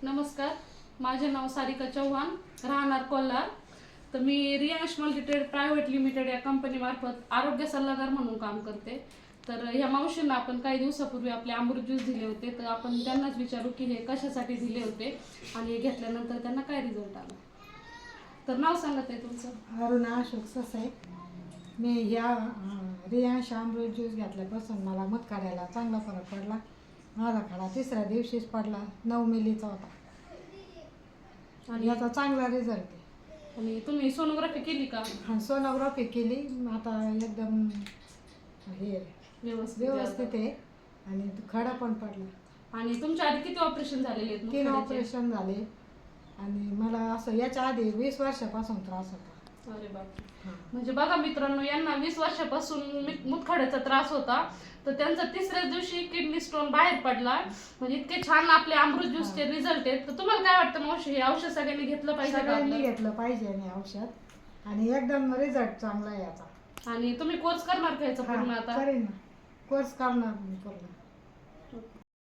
नमस्कार, माझे नाव सारिका चव्हाण, राहणार कोल्हार. तर मी रियांश मल्टीट्रेड प्रायव्हेट लिमिटेड या कंपनीमार्फत आरोग्य सल्लागार म्हणून काम करते. तर ह्या मावशींना आपण काही दिवसापूर्वी आपले अमृत ज्यूस दिले होते, तर आपण त्यांनाच विचारू की हे कशासाठी दिले होते आणि हे घेतल्यानंतर त्यांना काय रिझल्ट आला. तर नाव सांगत आहे तुमचं? अरुणा अशोक ससाई. मी ह्या रियांश अमृत ज्यूस घेतल्यापासून मला मध काढायला चांगला फरक पडला. माझा खडा तिसऱ्या दिवशीच पडला, 9 मिलीचा होता आणि याचा चांगला रिझल्ट आहे. आणि तुम्ही सोनोग्राफी केली का? हा, सोनोग्राफी केली. आता एकदम हे व्यवस्थित आहे आणि खडा पण पडला. आणि तुमच्या आधी किती ऑपरेशन झालेले आहेत? 3 ऑपरेशन झाले आणि मला असं याच्या आधी 20 वर्षापासून त्रास होता. अरे बापरे. म्हणजे बघा मित्रांनो, यांना 20 वर्षापासून मुतखड्याचा त्रास होता, तर त्यांचा तिसऱ्याच दिवशी किडनी स्टोन बाहेर पडला. म्हणजे इतके छान आपले अमृत ज्यूसचे रिझल्ट आहेत. तर तुम्हाला काय वाटतं मावशी, हे औषध सगळ्यांनी घेतलं पाहिजे का? सगळ्यांनी घेतलं पाहिजे आणि औषध, आणि एकदम रिझल्ट चांगला आहे याचा. आणि तुम्ही कोर्स करणार का याचा पूर्ण आता? करेन ना, कोर्स करणार मी पूर्ण.